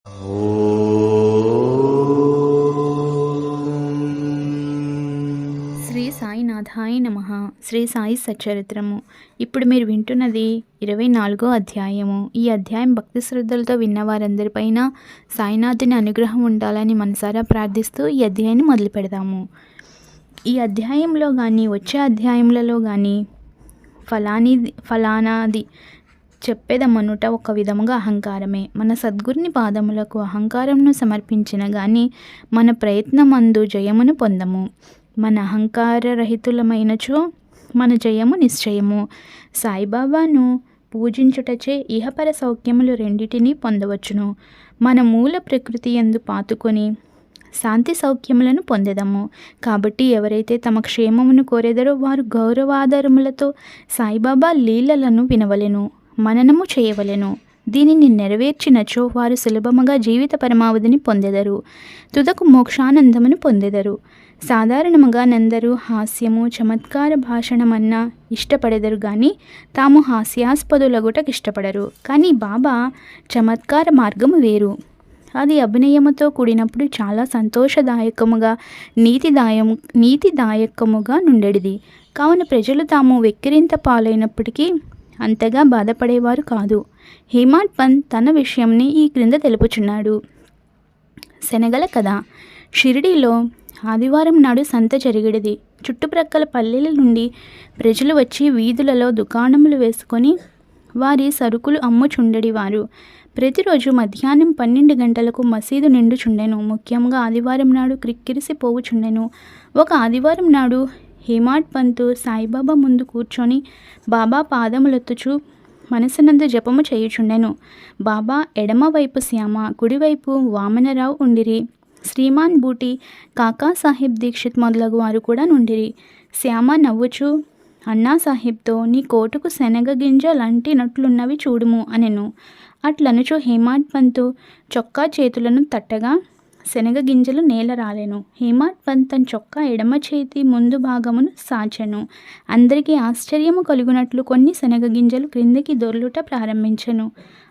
శ్రీ సాయినాథాయ నమః. శ్రీ సాయి సచ్చరిత్రము. ఇప్పుడు మీరు వింటున్నది 24వ అధ్యాయము. ఈ అధ్యాయం భక్తి శ్రద్ధలతో విన్నవారందరిపైన సాయినాథుని అనుగ్రహం ఉండాలని మనసారా ప్రార్థిస్తూ ఈ అధ్యాయాన్ని మొదలు పెడదాము. ఈ అధ్యాయంలో కానీ వచ్చే అధ్యాయములలో కానీ ఫలానాది చెప్పేదమ్మనుట ఒక విధముగా అహంకారమే. మన సద్గురుని పాదములకు అహంకారమును సమర్పించిన గాని మన ప్రయత్నమందు జయమును పొందము. మన అహంకార రహితులమైనచో మన జయము నిశ్చయము. సాయిబాబాను పూజించుటచే ఇహపర సౌఖ్యములు రెండిటినీ పొందవచ్చును. మన మూల ప్రకృతి యందు పాతుకొని శాంతి సౌఖ్యములను పొందెదము. కాబట్టి ఎవరైతే తమ క్షేమమును కోరెదరో వారు గౌరవాధారములతో సాయిబాబా లీలలను వినవలెను, మననము చేయవలెను. దీనిని నెరవేర్చినచో వారు సులభముగా జీవిత పరమావధిని పొందెదరు, తుదకు మోక్షానందమును పొందెదరు. సాధారణముగా నందరూ హాస్యము చమత్కార భాషణమన్నా ఇష్టపడెదరు కానీ తాము హాస్యాస్పదులగుటకు ఇష్టపడరు. కానీ బాబా చమత్కార మార్గము వేరు. అది అభినయముతో కూడినప్పుడు చాలా సంతోషదాయకముగా నీతిదాయకముగా నుండెడిది. కావున ప్రజలు తాము వెక్కిరింత పాలైనప్పటికీ అంతగా బాధపడేవారు కాదు. హేమాడ్ పంత్ తన విషయంని ఈ క్రింద తెలుపుచున్నాడు. శనగల కథ. షిరిడీలో ఆదివారం నాడు సంత జరిగినది. చుట్టుప్రక్కల పల్లెల నుండి ప్రజలు వచ్చి వీధులలో దుకాణములు వేసుకొని వారి సరుకులు అమ్ముచుండెడివారు. ప్రతిరోజు మధ్యాహ్నం 12 గంటలకు మసీదు నిండుచుండెను. ముఖ్యంగా ఆదివారం నాడు క్రిక్కిరిసి పోవుచుండెను. ఒక ఆదివారం నాడు హేమాడ్ పంతు సాయిబాబా ముందు కూర్చొని బాబా పాదములొత్తుచు మనసునందు జపము చేయుచుండెను. బాబా ఎడమవైపు శ్యామ, కుడివైపు వామనరావు ఉండిరి. శ్రీమాన్ బూటి, కాకాసాహెబ్ దీక్షిత్ మొదలగు వారు కూడా నుండిరి. శ్యామ నవ్వుచు అన్నాసాహెబ్తో, నీ కోటుకు శనగ గింజ లంటినట్లున్నవి చూడుము అనెను. అట్లనుచు హేమాడ్ పంతు చొక్కా చేతులను తట్టగా శనగ గింజలు నేల రాలెను. హేమాడ్ పంత్ తన చొక్కా ఎడమ చేతి ముందు భాగమును సాచెను. అందరికీ ఆశ్చర్యము కలుగునట్లు కొన్ని శనగ గింజలు క్రిందికి దొర్లుట ప్రారంభించెను.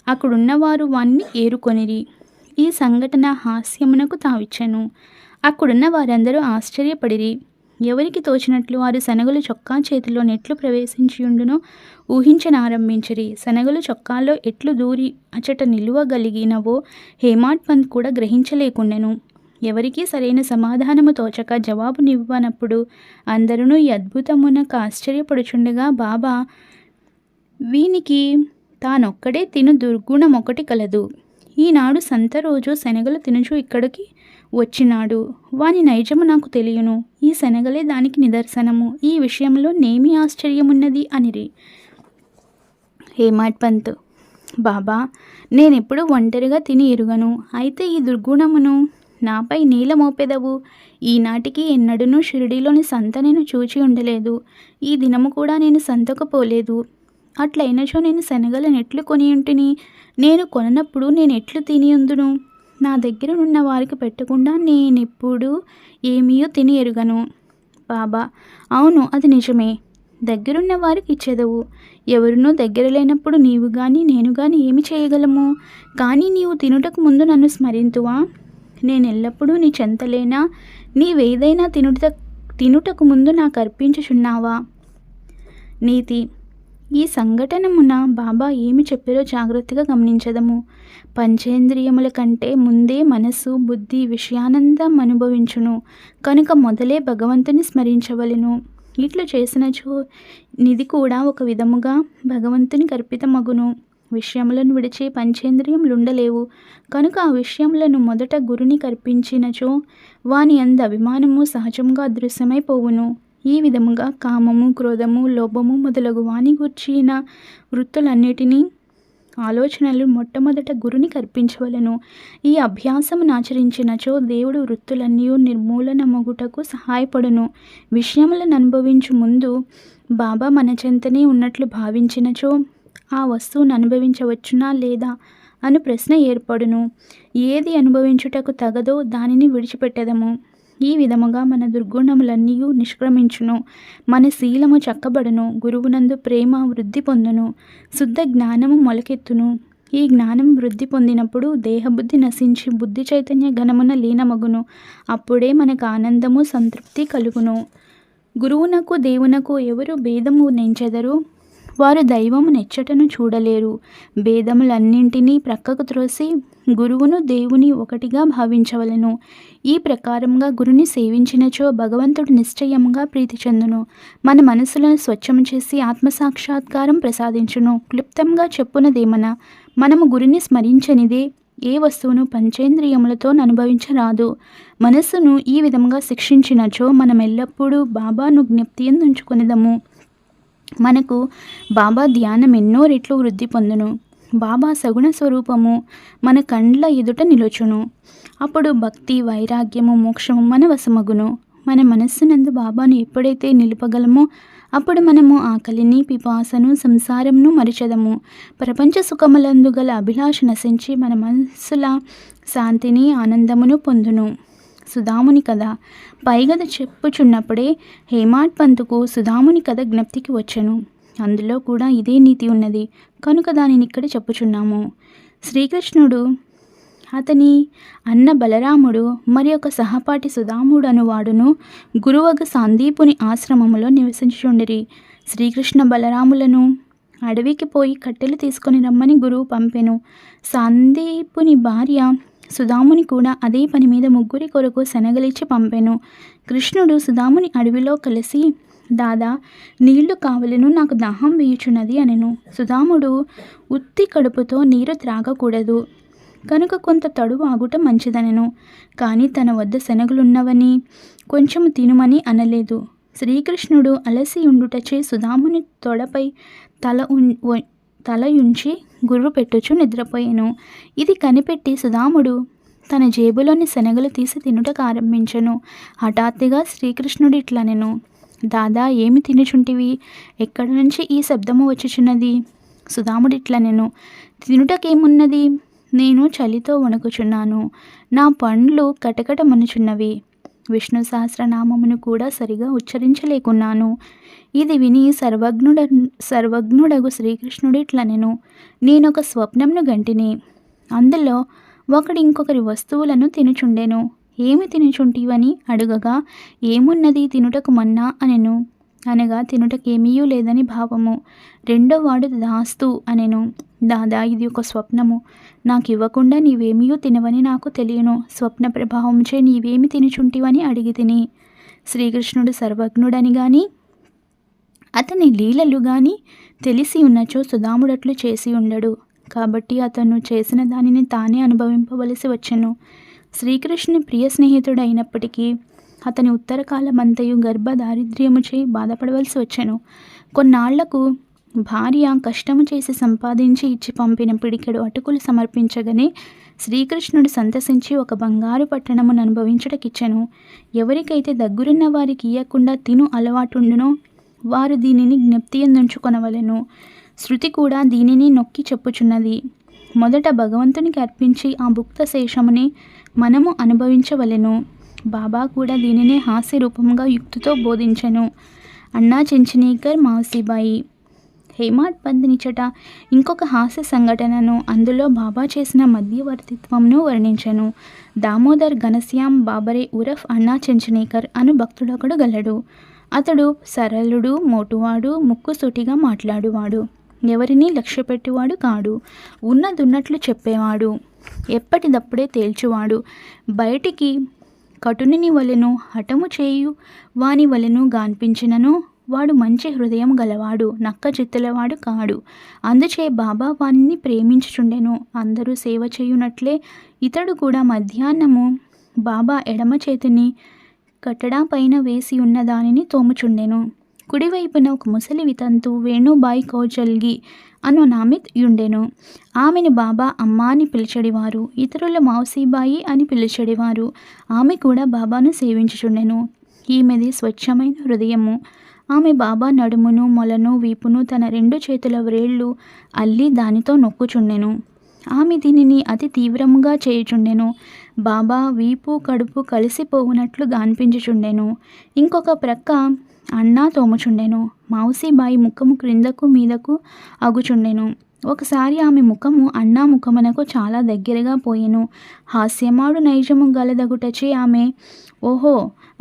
అక్కడున్నవారు వాన్ని ఏరుకొనిరి. ఈ సంఘటన హాస్యమునకు తావిచ్చెను. అక్కడున్న వారందరూ ఆశ్చర్యపడిరి. ఎవరికి తోచినట్లు వారు శనగలు చొక్కా చేతిలో నెట్లు ప్రవేశించియుండునో ఊహించనారంభించిరి. శనగలు చొక్కాలో ఎట్లు దూరి అచట నిలువగలిగినవో హేమాడ్ పంత్ కూడా గ్రహించలేకుండెను. ఎవరికీ సరైన సమాధానము తోచక జవాబునివ్వనప్పుడు అందరూ ఈ అద్భుతమునకు ఆశ్చర్యపడుచుండగా బాబా, వీనికి తానొక్కడే తిను దుర్గుణమొకటి కలదు. ఈనాడు సంత రోజు శనగలు తినుచు ఇక్కడికి వచ్చినాడు. వాని నైజము నాకు తెలియను. ఈ శనగలే దానికి నిదర్శనము. ఈ విషయంలో నేమి ఆశ్చర్యమున్నది అనిరి. హేమాడ్ పంత్, బాబా, నేనెప్పుడు ఒంటరిగా తిని ఎరుగను. అయితే ఈ దుర్గుణమును నాపై నీల మోపెదవు. ఈనాటికి ఎన్నడూనూ షిరిడీలోని సంత నేను చూచి ఉండలేదు. ఈ దినము కూడా నేను సంతకు పోలేదు. అట్లయినచో నేను శనగలను ఎట్లు కొనియుంటిని? నేను కొననప్పుడు నేను ఎట్లు తినియుందును? నా దగ్గర ఉన్న వారికి పెట్టకుండా నేనెప్పుడు ఏమీయో తిని ఎరుగను. బాబా, అవును, అది నిజమే. దగ్గరున్న వారికి ఇచ్చేదవు. ఎవరునూ దగ్గర లేనప్పుడు నీవు కానీ నేను కానీ ఏమి చేయగలము? కానీ నీవు తినుటకు ముందు నన్ను స్మరింతువా? నేనెల్లప్పుడూ నీ చెంతలేనా? నీవేదైనా తినుటకు ముందు నాకు అర్పించుచున్నావా? నీతి. ఈ సంఘటనమున బాబా ఏమి చెప్పారో జాగ్రత్తగా గమనించదము. పంచేంద్రియముల కంటే ముందే మనస్సు బుద్ధి విషయానందం అనుభవించును. కనుక మొదలే భగవంతుని స్మరించవలెను. ఇట్లు చేసినచో నిధి కూడా ఒక విధముగా భగవంతుని కర్పితమగును. విషయములను విడిచి పంచేంద్రియములుండలేవు. కనుక ఆ విషయములను మొదట గురుని కర్పించినచో వాని అంద అభిమానము సహజంగా అదృశ్యమైపోవును. ఈ విధముగా కామము, క్రోధము, లోభము మొదలగు వాని గూర్చిన వృత్తులన్నిటినీ ఆలోచనలు మొట్టమొదట గురుని కర్పించవలను. ఈ అభ్యాసమును ఆచరించినచో దేవుడు వృత్తులన్నీ నిర్మూలనమగుటకు సహాయపడును. విషయములను అనుభవించు ముందు బాబా మన చెంతనే ఉన్నట్లు భావించినచో ఆ వస్తువును అనుభవించవచ్చునా లేదా అను ప్రశ్న ఏర్పడును. ఏది అనుభవించుటకు తగదో దానిని విడిచిపెట్టెదము. ఈ విధముగా మన దుర్గుణములన్నీ నిష్క్రమించును. మన శీలము చక్కబడును. గురువునందు ప్రేమ వృద్ధి పొందును. శుద్ధ జ్ఞానము మొలకెత్తును. ఈ జ్ఞానం వృద్ధి పొందినప్పుడు దేహబుద్ధి నశించి బుద్ధి చైతన్య ఘనమున లీనమగును. అప్పుడే మనకు ఆనందము సంతృప్తి కలుగును. గురువునకు దేవునకు ఎవరు భేదము నెంచెదరు? వారు దైవము నెచ్చటను చూడలేరు. భేదములన్నింటినీ ప్రక్కకు త్రోసి గురువును దేవుని ఒకటిగా భావించవలెను. ఈ ప్రకారంగా గురుని సేవించినచో భగవంతుడు నిశ్చయముగా ప్రీతి చెందును. మన మనసులను స్వచ్ఛము చేసి ఆత్మసాక్షాత్కారం ప్రసాదించును. క్లుప్తంగా చెప్పునదేమన, మనము గురిని స్మరించనిదే ఏ వస్తువును పంచేంద్రియములతో అనుభవించరాదు. మనస్సును ఈ విధంగా శిక్షించినచో మనం ఎల్లప్పుడూ బాబాను జ్ఞప్తి ఉంచుకొనిదము. మనకు బాబా ధ్యానం ఎన్నో రెట్లు వృద్ధి పొందును. బాబా సగుణ స్వరూపము మన కండ్ల ఎదుట నిలుచును. అప్పుడు భక్తి వైరాగ్యము మోక్షము మన వశమగును. మన మనస్సునందు బాబాను ఎప్పుడైతే నిలుపగలమో అప్పుడు మనము ఆకలిని పిపాసను సంసారమును మరిచెదము. ప్రపంచ సుఖములందు గల అభిలాష నశించి మన మనస్సుల శాంతిని ఆనందమును పొందును. సుధాముని కథ పైగద చెప్పుచున్నప్పుడే హేమాడ్ పంతుకు సుధాముని కథ జ్ఞప్తికి వచ్చెను. అందులో కూడా ఇదే నీతి ఉన్నది కనుక దానిని ఇక్కడ చెప్పుచున్నాము. శ్రీకృష్ణుడు, అతని అన్న బలరాముడు మరి ఒక సహపాఠి సుధాముడు అనువాడును గురువగ సాందీపుని ఆశ్రమములో నివసించుచుండిరి. శ్రీకృష్ణ బలరాములను అడవికి పోయి కట్టెలు తీసుకొని రమ్మని గురువు పంపెను. సాందీపుని భార్య సుధాముని కూడా అదే పని మీద ముగ్గురి కొరకు శనగలిచ్చి పంపెను. కృష్ణుడు సుధాముని అడవిలో కలిసి, దాదా నీళ్లు కావలను, నాకు దాహం వేయుచున్నది అనెను. సుధాముడు, ఉత్తి కడుపుతో నీరు త్రాగకూడదు కనుక కొంత తడువు ఆగుట మంచిదనెను. కానీ తన వద్ద శనగలున్నవని కొంచెము తినుమని అనలేదు. శ్రీకృష్ణుడు అలసి ఉండుటచే సుధాముని తొడపై తలయుంచి గుర్రు పెట్టుచు నిద్రపోయాను. ఇది కనిపెట్టి సుధాముడు తన జేబులోని శనగలు తీసి తినుటకు ఆరంభించెను. హఠాత్తుగా శ్రీకృష్ణుడు ఇట్లనెను, దాదా ఏమి తినుచుంటివి? ఎక్కడి నుంచి ఈ శబ్దము వచ్చుచున్నది? సుధాముడు ఇట్లనెను, తినుటకేమున్నది? నేను చలితో వణుకుచున్నాను. నా పండ్లు కటకటమనుచున్నవి. విష్ణు సహస్రనామమును కూడా సరిగా ఉచ్చరించలేకున్నాను. ఇది విని సర్వజ్ఞుడగు శ్రీకృష్ణుడు ఇట్లనెను, నేనొక స్వప్నంను గంటిని. అందులో ఒకడు ఇంకొకరి వస్తువులను తినుచుండెను. ఏమి తినుచుంటివని అడుగగా, ఏమున్నది తినుటకు మన్నా అనెను. అనగా తినుటకేమీయూ లేదని భావము. రెండోవాడు దాస్తూ అనెను, దాదా ఇది ఒక స్వప్నము. నాకు ఇవ్వకుండా నీవేమీయూ తినవని నాకు తెలియను. స్వప్న ప్రభావంచే నీవేమి తినుచుంటివని అడిగి తిని. శ్రీకృష్ణుడు సర్వజ్ఞుడని గాని అతని లీలలు గాని తెలిసి ఉన్నచో సుధాముడట్లు చేసి ఉండడు. కాబట్టి అతను చేసిన దానిని తానే అనుభవింపవలసి వచ్చెను. శ్రీకృష్ణుని ప్రియ స్నేహితుడు అయినప్పటికీ అతని ఉత్తరకాలమంతయు గర్భ దారిద్ర్యముచే బాధపడవలసి వచ్చెను. కొన్నాళ్లకు భార్య కష్టము చేసి సంపాదించి ఇచ్చి పంపిన పిడికెడు అటుకులు సమర్పించగానే శ్రీకృష్ణుడు సంతసించి ఒక బంగారు పట్టణమును అనుభవించుటకిచ్చెను. ఎవరికైతే దగ్గరున్న వారికి ఇయ్యకుండా తిను అలవాటుండునో వారు దీనిని జ్ఞప్తి యందుంచుకొనవలెను. శృతి కూడా దీనిని నొక్కి చెప్పుచున్నది. మొదట భగవంతునికి అర్పించి ఆ భుక్త శేషముని మనము అనుభవించవలెను. బాబా కూడా దీనినే హాస్య రూపంగా యుక్తితో బోధించెను. అన్నా చెంచనీకర్ మౌసీబాయి హేమాడ్ పంత్ నిచట ఇంకొక హాస్య సంఘటనను, అందులో బాబా చేసిన మధ్యవర్తిత్వంను వర్ణించెను. దామోదర్ ఘనశ్యామ్ బాబరే ఉరఫ్ అన్నా చెంచనీకర్ అను భక్తుడొకడు గలడు. అతడు సరళుడు, మోటువాడు, ముక్కుసూటిగా మాట్లాడువాడు. ఎవరినీ లక్ష్యపెట్టువాడు కాడు. ఉన్నదున్నట్లు చెప్పేవాడు. ఎప్పటిదప్పుడే తేల్చువాడు. బయటికి కటునిని వలెను హఠము చేయు వాని వలెను గాన్పించినను వాడు మంచి హృదయం గలవాడు, నక్క చిత్తులవాడు కాడు. అందుచే బాబా వానిని ప్రేమించుచుండెను. అందరూ సేవ చేయునట్లే ఇతడు కూడా మధ్యాహ్నము బాబా ఎడమ చేతిని కట్టడా పైన వేసి ఉన్న దానిని తోముచుండెను. కుడివైపున ఒక ముసలి వితంతు వేణుబాయి కౌజల్గి అను నామె యుండెను. ఆమెను బాబా అమ్మ అని పిలిచెడివారు. ఇతరుల మౌసీబాయి అని పిలిచెడివారు. ఆమె కూడా బాబాను సేవించుచుండెను. ఈమెది స్వచ్ఛమైన హృదయము. ఆమె బాబా నడుమును, మొలను, వీపును తన 2 చేతుల వ్రేళ్లు అల్లి దానితో నొక్కుచుండెను. ఆమె దీనిని అతి తీవ్రముగా చేయుచుండెను. బాబా వీపు కడుపు కలిసిపోవునట్లు గాన్పించుచుండెను. ఇంకొక ప్రక్క అన్నా తోముచుండెను. మౌసీబాయి ముఖము క్రిందకు మీదకు అగుచుండెను. ఒకసారి ఆమె ముఖము అన్నా ముఖమునకు చాలా దగ్గరగా పోయెను. హాస్యమాడు నైజము గలదగుటచే ఆమె, ఓహో,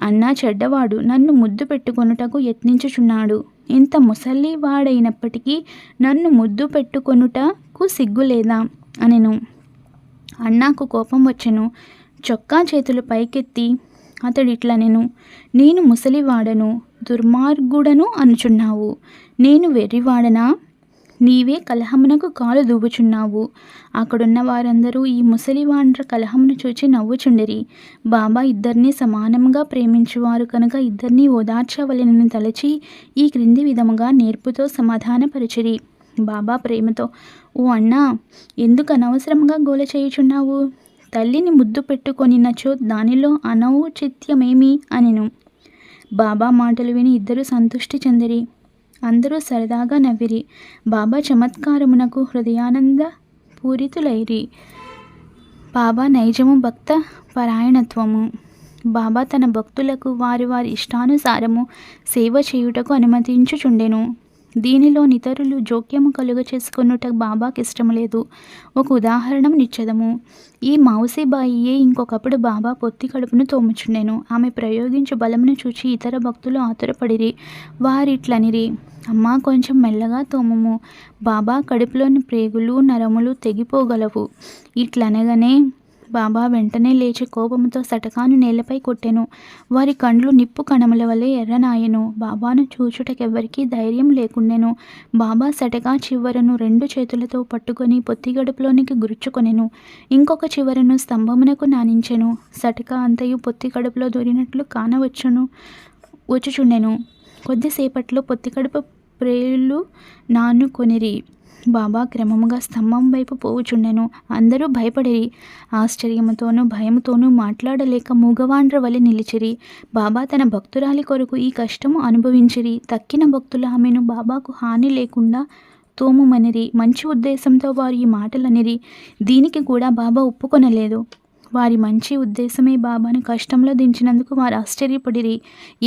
అన్నా చెడ్డవాడు నన్ను ముద్దు పెట్టుకొనుటకు యత్నించుచున్నాడు. ఇంత ముసలివాడైనప్పటికీ నన్ను ముద్దు పెట్టుకొనుటకు సిగ్గులేదా అనెను. అన్నాకు కోపం వచ్చెను. చొక్కా చేతులు పైకెత్తి అతడిట్లనెను, నేను ముసలివాడను, దుర్మార్గుడను అనుచున్నావు. నేను వెర్రివాడనా? నీవే కలహమునకు కాలు దూబుచున్నావు. అక్కడున్న వారందరూ ఈ ముసలివాండ్ర కలహమును చూచి నవ్వుచుండిరి. బాబా ఇద్దరినీ సమానంగా ప్రేమించువారు కనుక ఇద్దరినీ ఓదార్చవలెనని తలచి ఈ క్రింది విధముగా నేర్పుతో సమాధానపరిచిరి. బాబా ప్రేమతో, ఓ అన్నా, ఎందుకు అనవసరంగా గోల చేయుచున్నావు? తల్లిని ముద్దు పెట్టుకొనినచో దానిలో అనౌచిత్యమేమి అనెను. బాబా మాటలు విని ఇద్దరు సంతృష్టి చెందిరి. అందరూ సరదాగా నవ్విరి. బాబా చమత్కారమునకు హృదయానంద పూరితులైరి. బాబా నైజము భక్త పరాయణత్వము. బాబా తన భక్తులకు వారి వారి ఇష్టానుసారము సేవ చేయుటకు అనుమతించుచుండెను. దీనిలో ఇతరులు జోక్యము కలుగ చేసుకొనుట బాబాకి ఇష్టం లేదు. ఒక ఉదాహరణ నిచ్చదము. ఈ మౌసిబాయియే ఇంకొకప్పుడు బాబా పొత్తి కడుపును తోముచుండెను. ఆమె ప్రయోగించు బలమును చూచి ఇతర భక్తులు ఆతురపడిరి. వారిట్లనిరి, అమ్మా, కొంచెం మెల్లగా తోముము, బాబా కడుపులోని ప్రేగులు నరములు తెగిపోగలవు. ఇట్లనగానే బాబా వెంటనే లేచి కోపముతో సటకాను నేలపై కొట్టెను. వారి కండ్లు నిప్పు కణముల వలె ఎర్రనాయెను. బాబాను చూచుటకెవ్వరికీ ధైర్యం లేకుండెను. బాబా సటకా చివరను 2 చేతులతో పట్టుకొని పొత్తిగడుపులోనికి గురుచుకొనెను. ఇంకొక చివరను స్తంభమునకు నానించెను. సటక అంతయు పొత్తి కడుపులో దూరినట్లు వచ్చుచుండెను. కొద్దిసేపట్లో పొత్తికడుపు ప్రేళ్ళు నానుకొనిరి. బాబా క్రమముగా స్తంభం వైపు పోవుచుండెను. అందరూ భయపడిరి. ఆశ్చర్యముతోనూ భయముతోనూ మాట్లాడలేక మూగవాండ్ర వలె నిలిచిరి. బాబా తన భక్తురాలి కొరకు ఈ కష్టము అనుభవించిరి. తక్కిన భక్తులు ఆమెను బాబాకు హాని లేకుండా తోముమనిరి. మంచి ఉద్దేశంతో వారు ఈ మాటలనిరి. దీనికి కూడా బాబా ఒప్పుకొనలేదు. వారి మంచి ఉద్దేశమే బాబాను కష్టంలో దించినందుకు వారు ఆశ్చర్యపడిరి.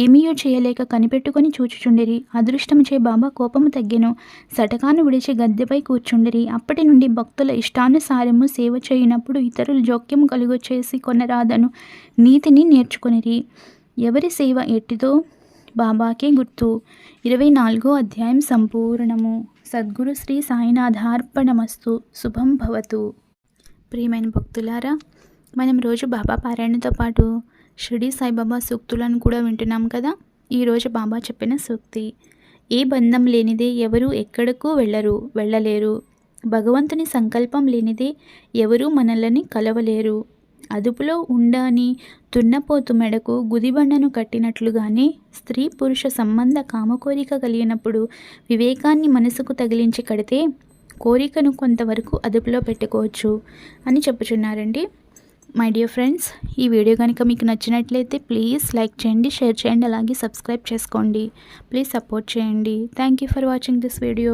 ఏమీయూ చేయలేక కనిపెట్టుకొని చూచుచుండిరి. అదృష్టముచే బాబా కోపము తగ్గెను. సటకాను విడిచి గద్దెపై కూర్చుండిరి. అప్పటి నుండి భక్తుల ఇష్టానుసారము సేవ చేయనప్పుడు ఇతరులు జోక్యము కలుగ చేసి కొనరాదను నీతిని నేర్చుకొనిరి. ఎవరి సేవ ఎట్టిదో బాబాకే గుర్తు. 24వ అధ్యాయం సంపూర్ణము. సద్గురు శ్రీ సాయినాథార్పణమస్తు. శుభం భవతు. ప్రియమైన భక్తులారా, మనం రోజు బాబా పారాయణతో పాటు షిరిడి సాయిబాబా సూక్తులను కూడా వింటున్నాం కదా. ఈరోజు బాబా చెప్పిన సూక్తి, ఏ బంధం లేనిదే ఎవరూ ఎక్కడకు వెళ్ళలేరు. భగవంతుని సంకల్పం లేనిదే ఎవరూ మనల్ని కలవలేరు. అదుపులో ఉండని దున్నపోతు మెడకు గుదిబండను కట్టినట్లుగానే స్త్రీ పురుష సంబంధ కామకోరిక కలిగినప్పుడు వివేకాన్ని మనసుకు తగిలించి కడితే కోరికను కొంతవరకు అదుపులో పెట్టుకోవచ్చు అని చెప్పుచున్నారండి. మై డియర్ ఫ్రెండ్స్, ఈ వీడియో కనుక మీకు నచ్చినట్లయితే ప్లీజ్ లైక్ చేయండి, షేర్ చేయండి, అలాగే సబ్స్క్రైబ్ చేసుకోండి. ప్లీజ్ సపోర్ట్ చేయండి. Thank you for watching this video.